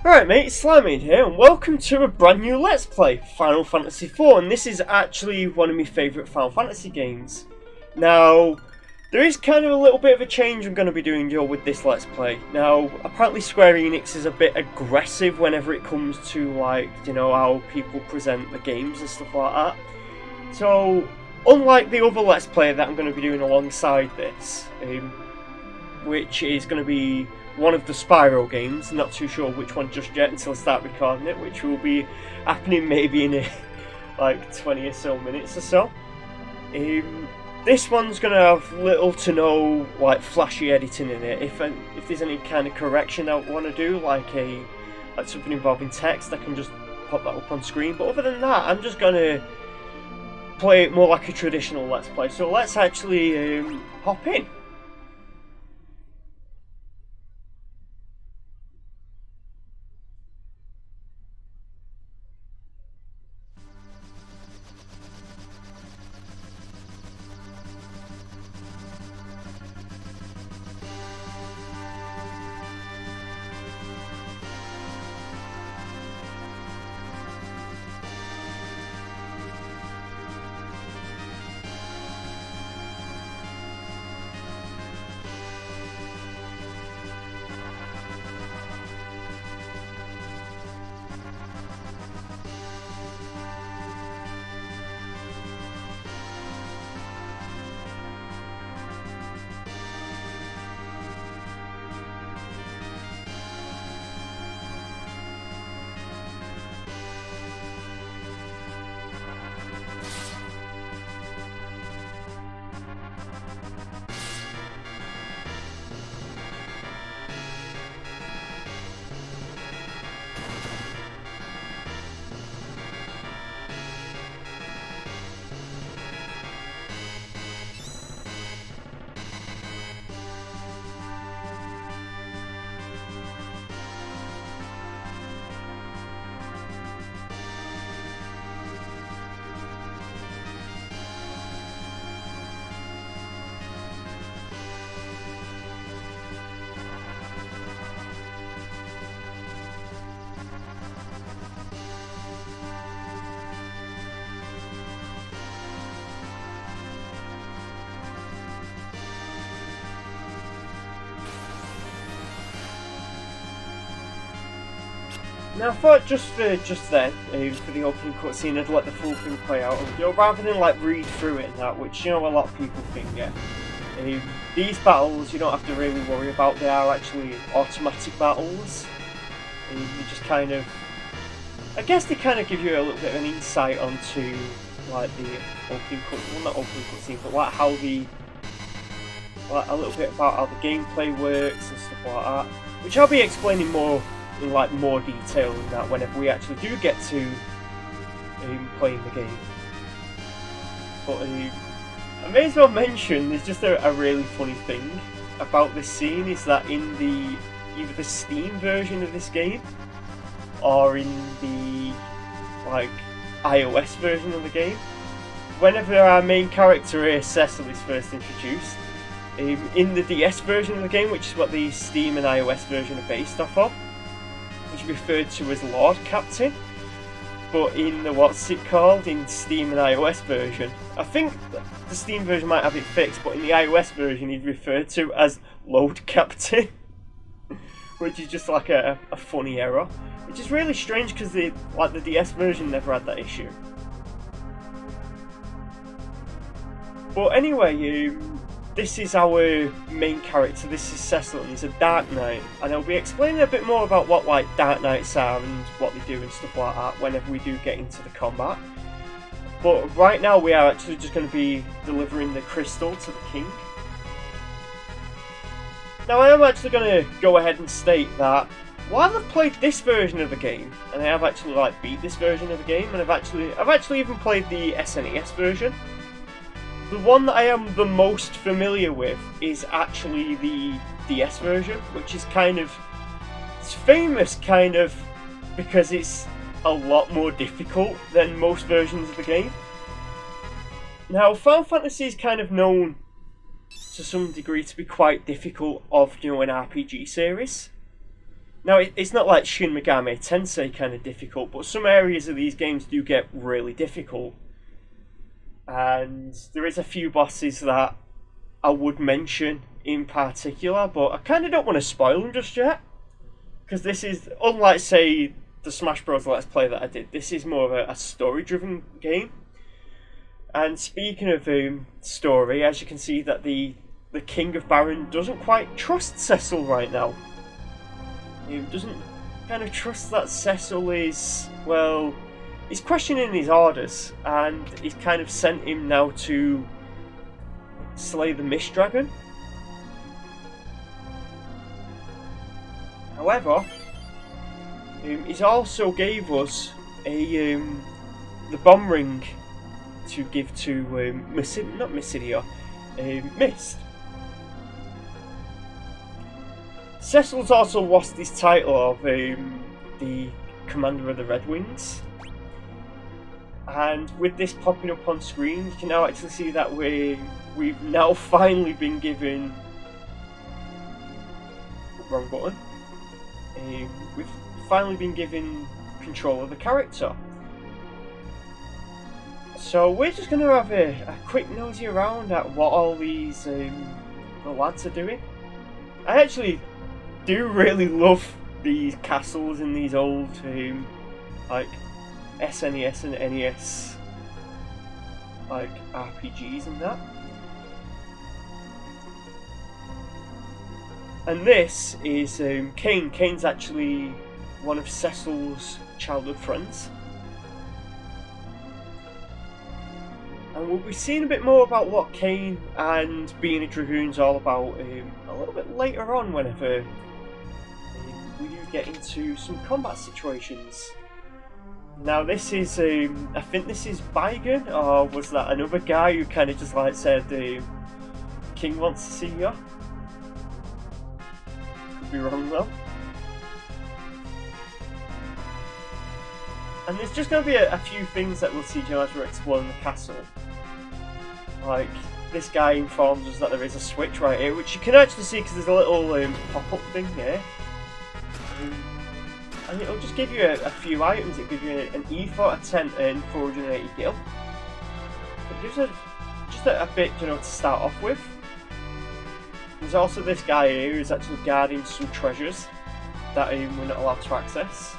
Alright mate, Slimeade here, and welcome to a brand new Let's Play, Final Fantasy IV, and this is actually one of my favourite Final Fantasy games. Now, there is kind of a little bit of a change I'm going to be doing with this Let's Play. Now, apparently Square Enix is a bit aggressive whenever it comes to, like, you know, how people present the games and stuff like that. So, unlike the other Let's Play that I'm going to be doing alongside this, which is going to be one of the Spyro games, not too sure which one just yet until I start recording it, which will be happening maybe in like 20 or so minutes or so. This one's going to have little to no like flashy editing in it. If there's any kind of correction I want to do, like something involving text, I can just pop that up on screen. But other than that, I'm just going to play it more like a traditional Let's Play. So let's actually hop in. Now I thought just then, for the opening cutscene, I'd let the full thing play out, you know, rather than like read through it and that, which, you know, a lot of people think, yeah. These battles you don't have to really worry about, they are actually automatic battles. You just kind of, I guess they kind of give you a little bit of an insight onto like the opening cutscene, well not opening cutscene, but like how like a little bit about how the gameplay works and stuff like that, which I'll be explaining more in like more detail than that whenever we actually do get to playing the game. But I may as well mention there's just a really funny thing about this scene is that in either the Steam version of this game or in the like iOS version of the game, whenever our main character here, Cecil, is first introduced, in the DS version of the game, which is what the Steam and iOS version are based off of, which is referred to as Lord Captain, but in the in Steam and iOS version, I think the Steam version might have it fixed, but in the iOS version he's referred to as Load Captain, which is just like a funny error, which is really strange because the DS version never had that issue. But anyway, this is our main character, this is Cecil, and he's a Dark Knight, and I'll be explaining a bit more about what like Dark Knights are and what they do and stuff like that whenever we do get into the combat. But right now we are actually just going to be delivering the crystal to the king. Now I am actually going to go ahead and state that while I've played this version of the game, and I have actually like beat this version of the game, and I've actually even played the SNES version, the one that I am the most familiar with is actually the DS version, which is it's famous because it's a lot more difficult than most versions of the game. Now, Final Fantasy is kind of known to some degree to be quite difficult of, you know, an RPG series. Now, it's not like Shin Megami Tensei kind of difficult, but some areas of these games do get really difficult. And there is a few bosses that I would mention in particular, but I kind of don't want to spoil them just yet. Because this is, unlike, say, the Smash Bros. Let's Play that I did, this is more of a story-driven game. And speaking of story, as you can see that the King of Baron doesn't quite trust Cecil right now. He doesn't kind of trust that Cecil is, well, he's questioning his orders, and he's kind of sent him now to slay the Mist Dragon. However, he's also gave us the bomb ring to give to Mist. Cecil's also lost his title of the Commander of the Red Wings. And with this popping up on screen, you can now actually see that we've now finally been given... Wrong button. We've finally been given control of the character. So we're just going to have a quick nosy around at what all these the lads are doing. I actually do really love these castles in these old like SNES and NES like RPGs and that. And this is Kane. Kane's actually one of Cecil's childhood friends. And we'll be seeing a bit more about what Kane and being a Dragoon's all about a little bit later on whenever we do get into some combat situations. Now this is, I think this is Baigan, or was that another guy who kind of just like said, King wants to see you? Could be wrong though. And there's just going to be a few things that we'll see as we're exploring the castle. Like, this guy informs us that there is a switch right here, which you can actually see because there's a little pop-up thing here. And it'll just give you a few items. It'll give you an E4, a 10 and 480 gil. It gives just a bit, you know, to start off with. There's also this guy here who's actually guarding some treasures that we're not allowed to access.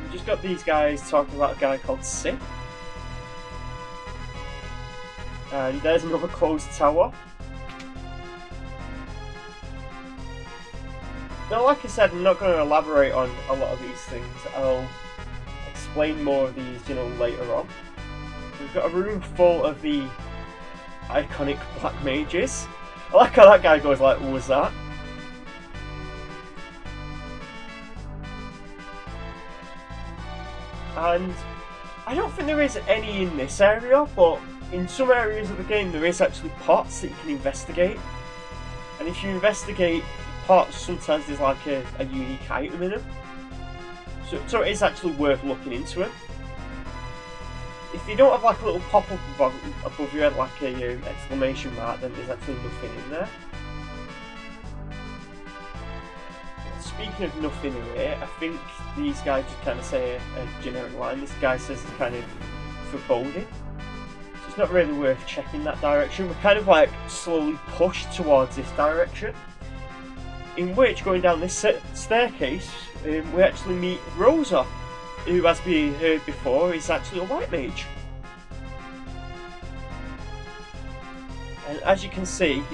We've just got these guys talking about a guy called Sid. And there's another closed tower. Now, like I said, I'm not going to elaborate on a lot of these things. I'll explain more of these, you know, later on. We've got a room full of the iconic black mages. I like how that guy goes like, "What was that?" And I don't think there is any in this area, but in some areas of the game there is actually pots that you can investigate. And if you investigate pots, sometimes there's like a unique item in them. So it is actually worth looking into it. If you don't have like a little pop-up above your head, like a exclamation mark, then there's actually nothing in there. Speaking of nothing in here, I think these guys just kind of say a generic line. This guy says it's kind of foreboding. So it's not really worth checking that direction. We're kind of like slowly pushed towards this direction. In which, going down this staircase, we actually meet Rosa, who, as we heard before, is actually a white mage. And as you can see,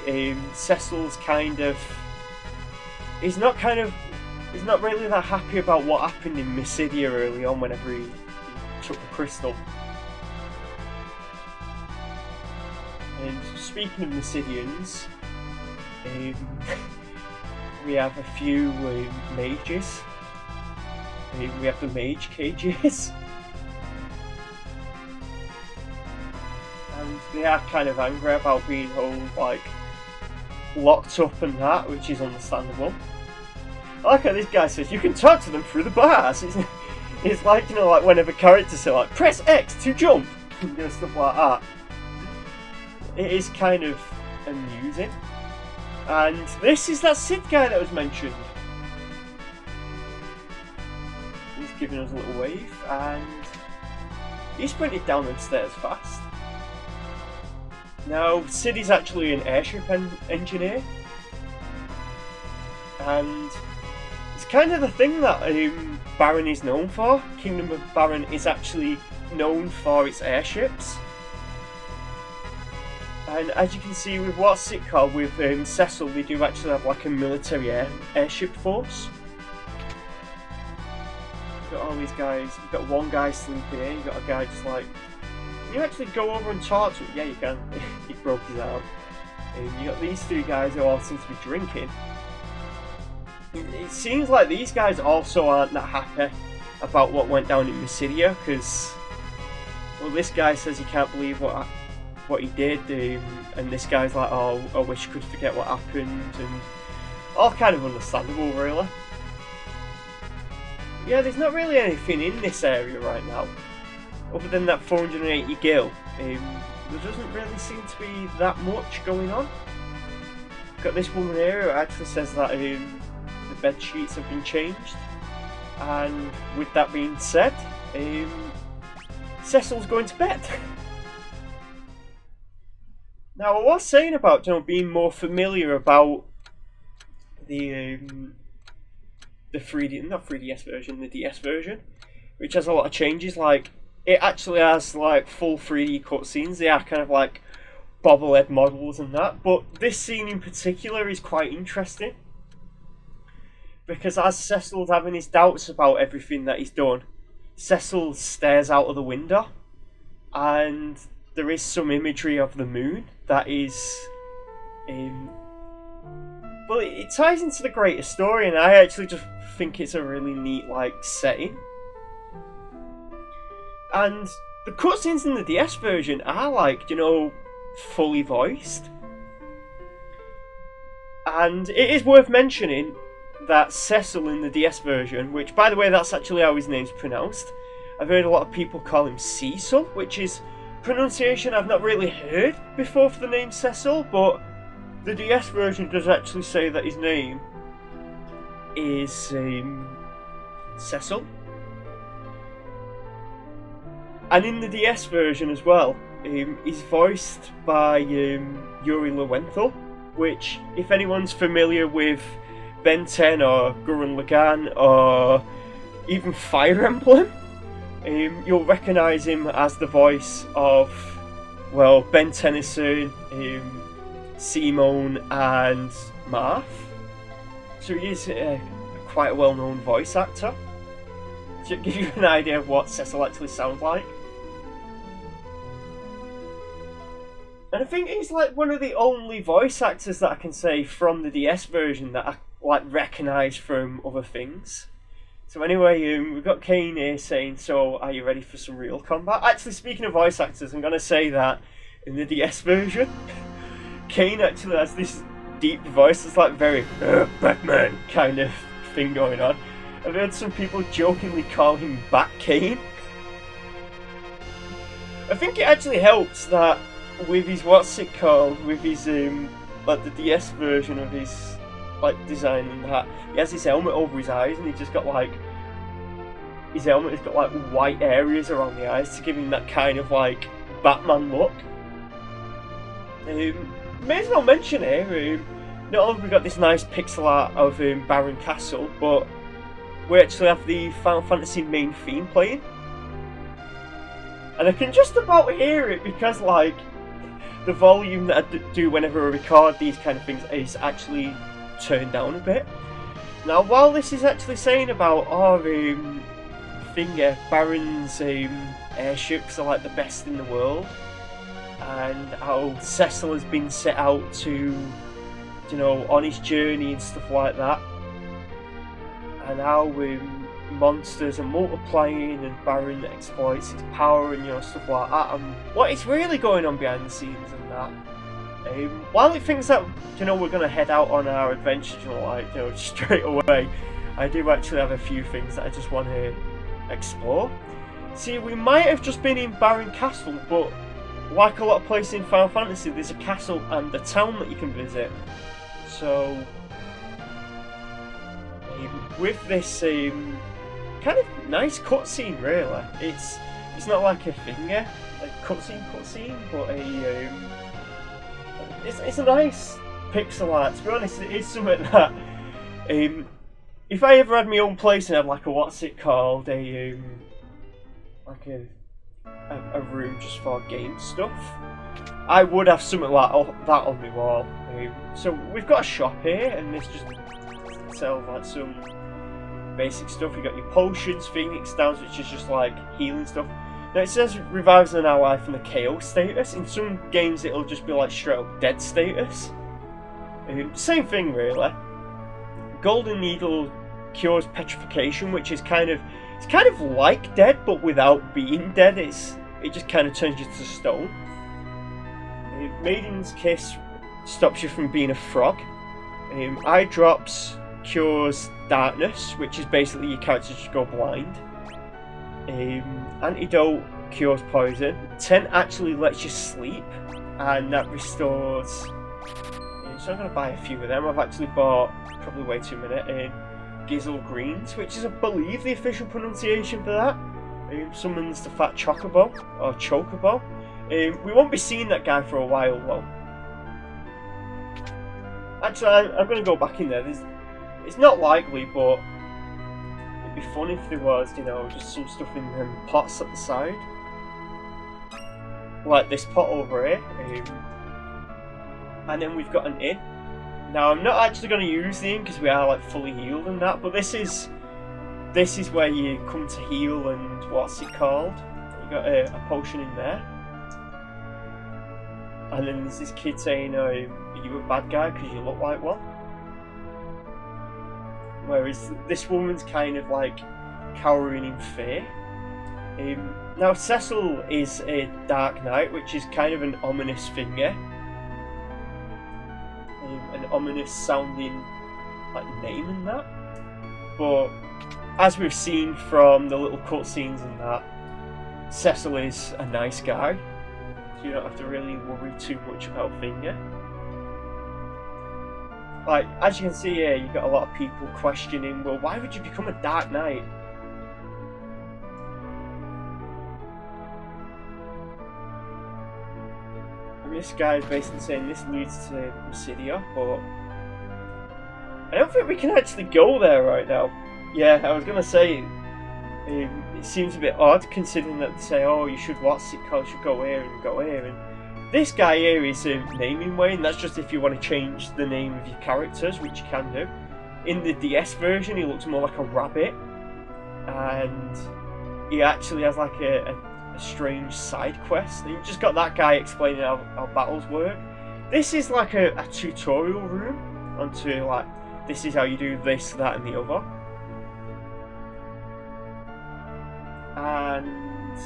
Cecil's kind of... He's not really that happy about what happened in Mysidia early on whenever he took the crystal. And speaking of Mysidians, we have a few mages. We have the mage cages. And they are kind of angry about being like locked up and that, which is understandable. I like how this guy says you can talk to them through the bars. It's like, you know, like whenever characters say like press X to jump, you know, stuff like that. It is kind of amusing. And this is that Sid guy that was mentioned. He's giving us a little wave, and he sprinted down the stairs fast. Now, Sid is actually an airship engineer, and it's kind of the thing that Baron is known for. Kingdom of Baron is actually known for its airships. And as you can see with what's it called, with Cecil, they do actually have like a military airship force. You've got all these guys, you've got one guy sleeping here, you've got a guy just like... Can you actually go over and talk to him? Yeah, you can. He broke his arm. You got these three guys who all seem to be drinking. It seems like these guys also aren't that happy about what went down in Mysidia, because, well, this guy says he can't believe what he did, and this guy's like, oh, I wish I could forget what happened, and all kind of understandable, really. Yeah, there's not really anything in this area right now, other than that 480 gil. There doesn't really seem to be that much going on. Got this woman here who actually says that the bed sheets have been changed, and with that being said, Cecil's going to bed. Now, I was saying about being more familiar about the 3D, not 3DS version, the DS version, which has a lot of changes. Like, it actually has like full 3D cutscenes. They are kind of like bobblehead models and that, but this scene in particular is quite interesting, because as Cecil's having his doubts about everything that he's done, Cecil stares out of the window, and there is some imagery of the moon that is... well, it ties into the greater story, and I actually just think it's a really neat, like, setting. And the cutscenes in the DS version are, like, fully voiced. And it is worth mentioning that Cecil in the DS version, which, by the way, that's actually how his name's pronounced. I've heard a lot of people call him Cecil, which is pronunciation I've not really heard before for the name Cecil, but the DS version does actually say that his name is Cecil. And in the DS version as well, he's voiced by Yuri Lowenthal, which, if anyone's familiar with Ben 10 or Gurren Lagann or even Fire Emblem, you'll recognise him as the voice of, well, Ben Tennyson, Simone and Marth. So he is quite a well-known voice actor. To give you an idea of what Cecil actually sounds like. And I think he's like one of the only voice actors that I can say from the DS version that I like recognise from other things. So anyway, we've got Kane here saying, so are you ready for some real combat? Actually, speaking of voice actors, I'm going to say that in the DS version, Kane actually has this deep voice. It's like very Batman kind of thing going on. I've heard some people jokingly call him Bat Kane. I think it actually helps that with his with his like the DS version of his like design and that, he has his helmet over his eyes, and he just got like his helmet has got like white areas around the eyes to give him that kind of like Batman look. May as well mention here, not only have we got this nice pixel art of Baron Castle, but we actually have the Final Fantasy main theme playing. And I can just about hear it because like the volume that I do whenever I record these kind of things is actually turned down a bit. Now, while this is actually saying about our Baron's airships are like the best in the world, and how Cecil has been set out to, on his journey and stuff like that, and how monsters are multiplying and Baron exploits his power and stuff like that, and what is really going on behind the scenes and that. While it thinks that we're gonna head out on our adventure, straight away, I do actually have a few things that I just want to explore. See, we might have just been in Baron Castle, but like a lot of places in Final Fantasy, there's a castle and a town that you can visit. So with this kind of nice cutscene, really, it's not like a finger, like cutscene, but it's a nice pixel art. To be honest, it is something that if I ever had my own place and had like a like a room just for game stuff, I would have something like that on my wall. So we've got a shop here, and this just sells like some basic stuff. You got your potions, Phoenix Downs, which is just like healing stuff. Now it says revives an ally from the KO status. In some games it'll just be like straight up dead status. Same thing really. Golden Needle cures petrification, which is kind of like dead, but without being dead. It just kind of turns you to stone. Maiden's Kiss stops you from being a frog. Eye Drops cures darkness, which is basically your character just go blind. Antidote cures poison. Tent actually lets you sleep, and that restores. So I'm going to buy a few of them. I've actually bought probably way too many. Gizzle Greens, which is I believe the official pronunciation for that. Summons the Fat Chocobo or Chocobo. We won't be seeing that guy for a while though. Actually, I'm going to go back in there. It's not likely, but it'd be fun if there was, you know, just some stuff in them pots at the side. Like this pot over here. And then we've got an inn. Now I'm not actually going to use the inn because we are like fully healed and that, but this is where you come to heal and what's it called? You got a potion in there. And then there's this kid saying, are you a bad guy because you look like one? Whereas this woman's kind of like cowering in fear. Now Cecil is a Dark Knight, which is kind of an ominous figure. An ominous sounding like name and that. But as we've seen from the little cutscenes and that, Cecil is a nice guy. So you don't have to really worry too much about Finger. Like, as you can see here, you've got a lot of people questioning, well, why would you become a Dark Knight? And this guy is basically saying this leads to Mysidia, but I don't think we can actually go there right now. Yeah, I was going to say, it seems a bit odd considering that they say, oh, you should what's it called, you should go here and go here. And this guy here is naming way, and that's just if you want to change the name of your characters, which you can do. In the DS version, he looks more like a rabbit, and he actually has like a strange side quest. And you've just got that guy explaining how battles work. This is like a tutorial room onto like, this is how you do this, that, and the other. And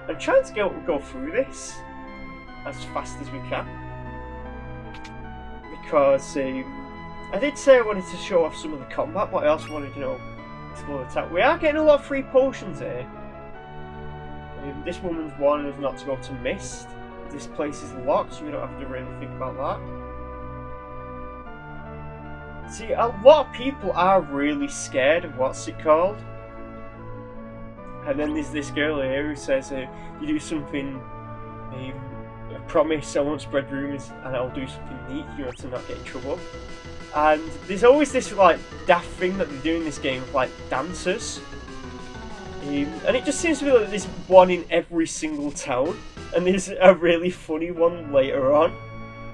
I'm trying to go through this as fast as we can, because I did say I wanted to show off some of the combat, but I also wanted to, you know, explore the attack. We are getting a lot of free potions here. This woman's warning us not to go to Mist. This place is locked, so we don't have to really think about that. See, a lot of people are really scared of what's it called. And then there's this girl here who says, you do something, I promise I won't spread rumours and I'll do something neat, you know, to not get in trouble. And there's always this like daft thing that they do in this game with like dancers. And it just seems to be like there's one in every single town. And there's a really funny one later on.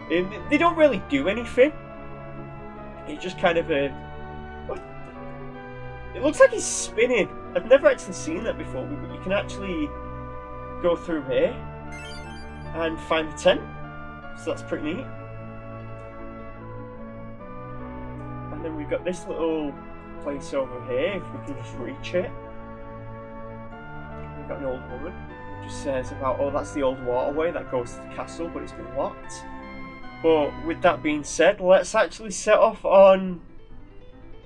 They don't really do anything. It's just kind of a... It looks like he's spinning. I've never actually seen that before, but you can actually go through here and find the tent. So that's pretty neat. And then we've got this little place over here, if we can just reach it. We've got an old woman who just says about, oh, that's the old waterway that goes to the castle, but it's been locked. But with that being said, let's actually set off on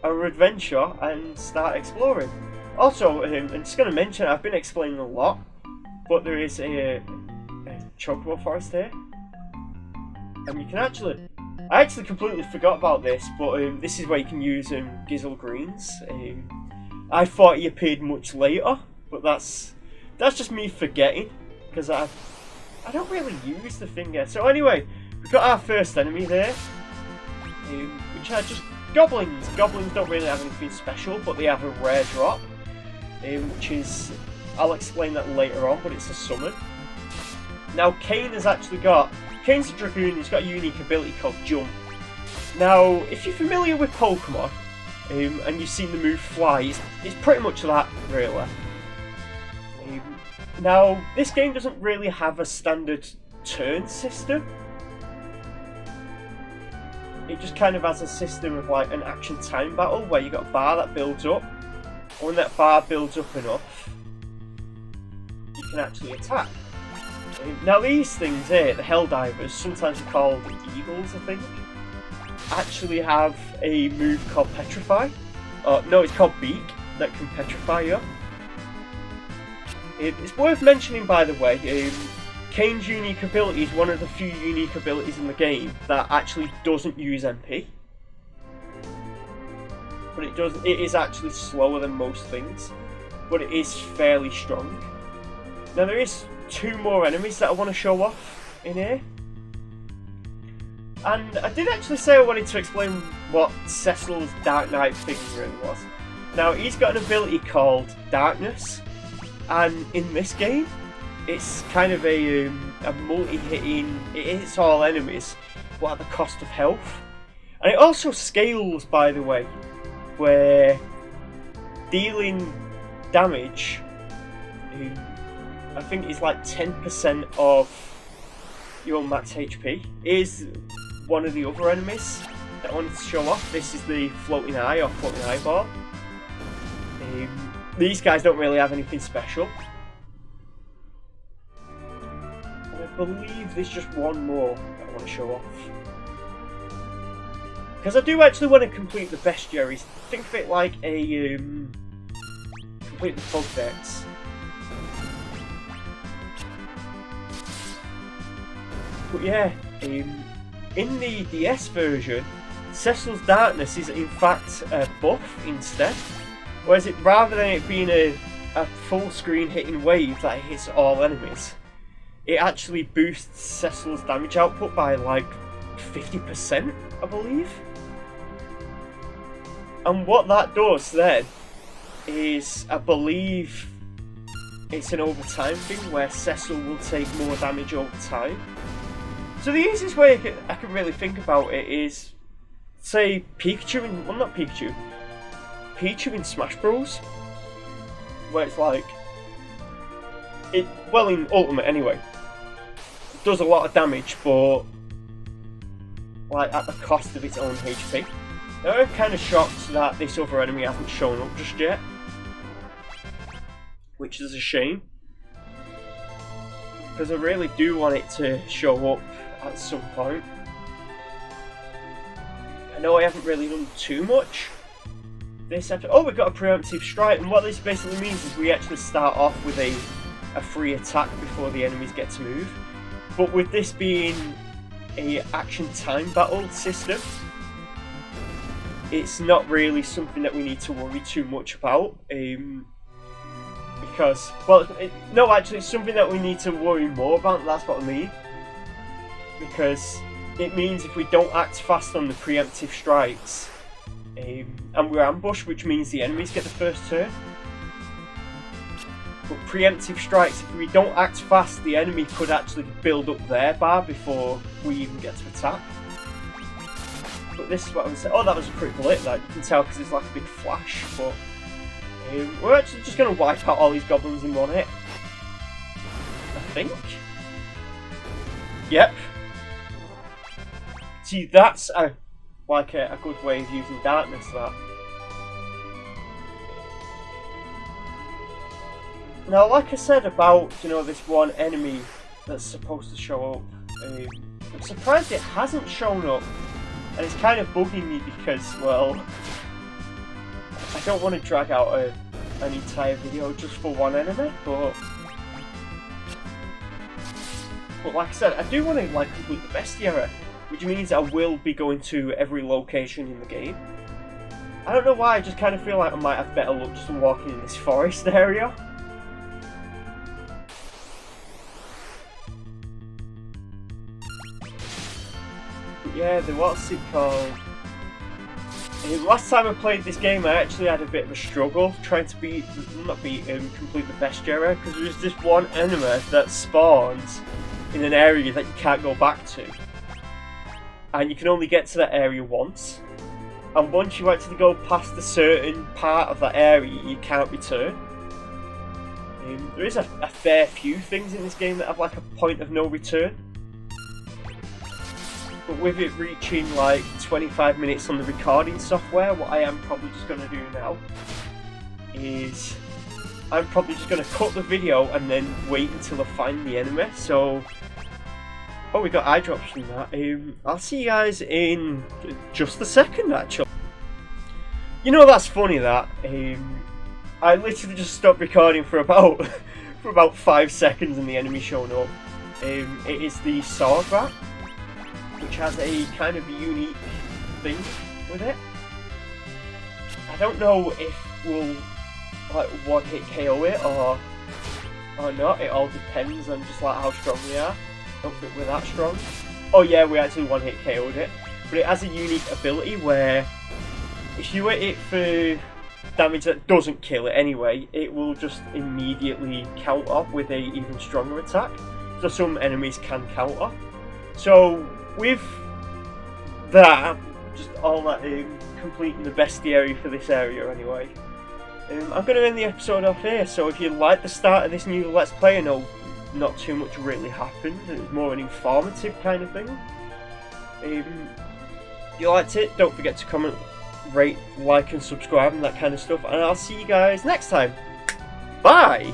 our adventure and start exploring. Also, I'm just going to mention, I've been explaining a lot, but there is a chocobo forest here, and you can actually, I actually completely forgot about this, but this is where you can use Gizzle Greens. I thought he appeared much later, but that's just me forgetting, because I don't really use the finger. So anyway, we've got our first enemy there, which are just goblins. Goblins don't really have anything special, but they have a rare drop, which is, I'll explain that later on, but it's a summon. Now Kane's a Dragoon, he's got a unique ability called Jump. Now, if you're familiar with Pokemon, and you've seen the move Fly, it's pretty much that, really. Now, this game doesn't really have a standard turn system. It just kind of has a system of like an action time battle where you got a bar that builds up. And when that bar builds up enough, you can actually attack. Now these things here, the Helldivers, sometimes they're called Eagles I think, actually have a move called Petrify. No, it's called Beak, that can petrify you. It's worth mentioning, by the way, Kane's unique ability is one of the few unique abilities in the game that actually doesn't use MP. But it is actually slower than most things, but it is fairly strong. Now there is 2 more enemies that I want to show off in here. And I did actually say I wanted to explain what Cecil's Dark Knight figure really was. Now he's got an ability called Darkness, and in this game it's kind of a multi-hitting, it hits all enemies but at the cost of health. And it also scales, by the way, where dealing damage, I think it's like 10% of your max HP, is one of the other enemies that I wanted to show off. This is the floating eye or floating eyeball. These guys don't really have anything special. And I believe there's just one more that I want to show off. Because I do actually want to complete the bestiaries. Think of it like a complete the Pokedex. But yeah, in the DS version, Cecil's Darkness is in fact a buff instead. Whereas rather than it being a full screen hitting wave that hits all enemies, it actually boosts Cecil's damage output by like 50%, I believe. And what that does then is, I believe, it's an overtime thing where Cecil will take more damage over time. So the easiest way I can really think about it is, say, Pikachu in, well not Pikachu, Pichu in Smash Bros. Where it's like, well in Ultimate anyway, it does a lot of damage but like at the cost of its own HP. Now I'm kind of shocked that this other enemy hasn't shown up just yet, which is a shame, because I really do want it to show up at some point. I know I haven't really done too much this episode. Oh, we've got a preemptive strike, and what this basically means is we actually start off with a free attack before the enemies get to move. But with this being a action time battle system, it's not really something that we need to worry too much about. Because, well, no, actually it's something that we need to worry more about, that's what I mean. Because it means if we don't act fast on the preemptive strikes, and we're ambushed, which means the enemies get the first turn. But preemptive strikes, if we don't act fast, the enemy could actually build up their bar before we even get to attack. But this is what I'm saying. Oh, that was a critical hit, that you can tell because it's like a big flash. But we're actually just going to wipe out all these goblins in one hit, I think. Yep. See, that's like a good way of using darkness, that. Now, like I said about, this one enemy that's supposed to show up, I'm surprised it hasn't shown up, and it's kind of bugging me because, well, I don't want to drag out an entire video just for one enemy, but like I said, I do want to complete the bestiary. which means I will be going to every location in the game. I don't know why, I just kind of feel like I might have better luck just walking in this forest area. But yeah, what's it called? Last time I played this game, I actually had a bit of a struggle trying to complete the bestiary, because there's this one enemy that spawns in an area that you can't go back to, and you can only get to that area once. And once you actually go past a certain part of that area, you can't return. There is a fair few things in this game that have like a point of no return. But with it reaching like 25 minutes on the recording software, what I am probably just going to do now is I'm probably just going to cut the video and then wait until I find the enemy. So, oh, we got eye drops from that. I'll see you guys in just a second, actually. You know, that's funny that I literally just stopped recording for about 5 seconds and the enemy showing up. It is the sword rat, which has a kind of unique thing with it. I don't know if we'll like one hit KO it or not. It all depends on just like how strong we are. I don't think we're that strong. Oh yeah, we actually one hit KO'd it. But it has a unique ability where if you hit it for damage that doesn't kill it anyway, it will just immediately counter with a even stronger attack. So some enemies can counter. So with that, just all that completing the bestiary for this area anyway, I'm going to end the episode off here. So if you like the start of this new Let's Play, I know not too much really happened, it was more an informative kind of thing. If you liked it, don't forget to comment, rate, like and subscribe and that kind of stuff, and I'll see you guys next time. Bye!